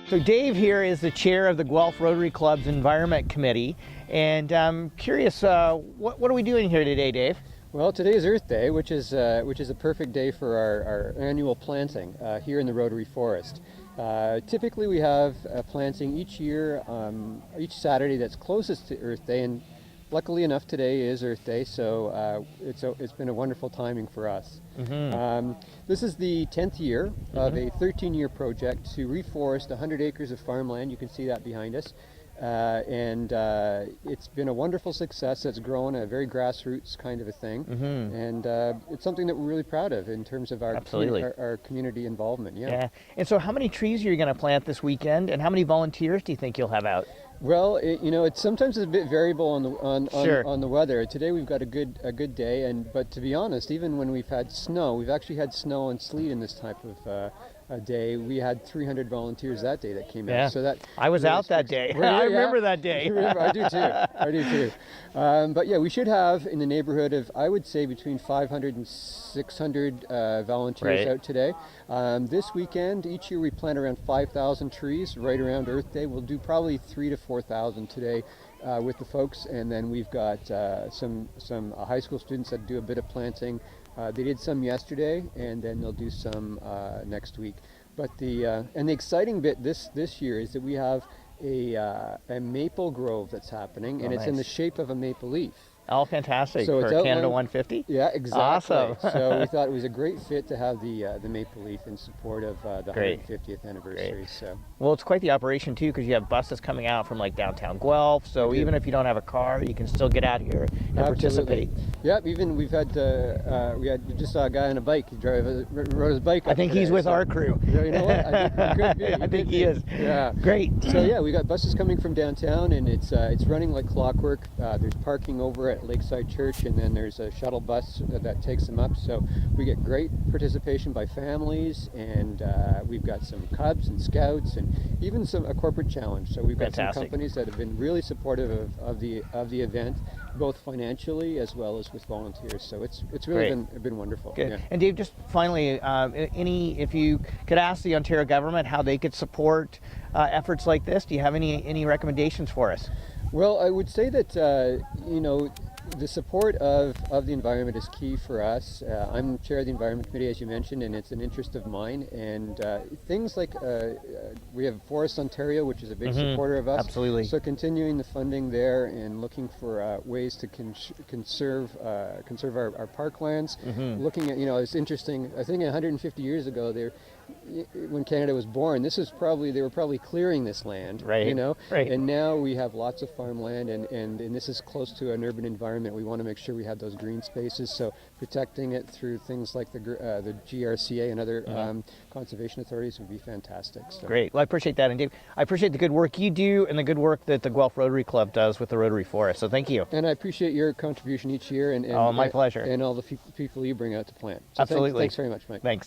So Dave here is the chair of the Guelph Rotary Club's Environment Committee, and I'm curious, what are we doing here today, Dave? Well, today is Earth Day, which is a perfect day for our annual planting here in the Rotary Forest. Typically we have a planting each year, each Saturday that's closest to Earth Day, and luckily enough today is Earth Day, so it's been a wonderful timing for us. Mm-hmm. This is the 10th year of a 13-year project to reforest 100 acres of farmland. You can see that behind us. And it's been a wonderful success. It's grown a very grassroots kind of a thing, and it's something that we're really proud of in terms of our community involvement. Yeah. And so, how many trees are you going to plant this weekend, and how many volunteers do you think you'll have out? Well, it's sometimes a bit variable on the weather. Today we've got a good day, but to be honest, even when we've had snow, we've actually had snow and sleet in this type of a day. We had 300 volunteers that day that came out. So that I was out that day. I remember that day. I do too. But yeah, we should have in the neighborhood of, I would say, between 500 and 600 volunteers out today. This weekend, each year we plant around 5,000 trees right around Earth Day. We'll do probably 3,000 to 4,000 today with the folks, and then we've got some high school students that do a bit of planting. They did some yesterday, and then they'll do some next week. But the exciting bit this year is that we have a maple grove that's happening, and it's in the shape of a maple leaf. Oh, fantastic. So for Canada 150? Yeah, exactly. Awesome. So we thought it was a great fit to have the maple leaf in support of the 150th anniversary. So. Well, it's quite the operation, too, because you have buses coming out from, like, downtown Guelph. So even if you don't have a car, you can still get out here and participate. Yep, even we just saw a guy on a bike. He rode his bike up I think today, he's with our crew. You know what? I think he is. Yeah. Great. So, yeah, we got buses coming from downtown, and it's running like clockwork. There's parking over at Lakeside Church, and then there's a shuttle bus that takes them up. So we get great participation by families, and we've got some Cubs and Scouts, and even a corporate challenge. So we've got some companies that have been really supportive of the event, both financially as well as with volunteers. So it's really been wonderful. Good. Yeah. And Dave, just finally, if you could ask the Ontario government how they could support efforts like this, do you have any recommendations for us? Well, I would say that the support of the environment is key for us. I'm chair of the Environment Committee, as you mentioned, and it's an interest of mine. And things like we have Forest Ontario, which is a big supporter of us. Absolutely. So continuing the funding there and looking for ways to conserve our parklands. Looking at, it's interesting. I think 150 years ago, when Canada was born, they were probably clearing this land, and now we have lots of farmland, and this is close to an urban environment. We want to make sure we have those green spaces, so protecting it through things like the GRCA and other conservation authorities would be fantastic. So. Great. Well, I appreciate that, and Dave, I appreciate the good work you do and the good work that the Guelph Rotary Club does with the Rotary Forest. So thank you. And I appreciate your contribution each year, and my pleasure, and all the people you bring out to plant. So absolutely. Thanks very much, Mike. Thanks.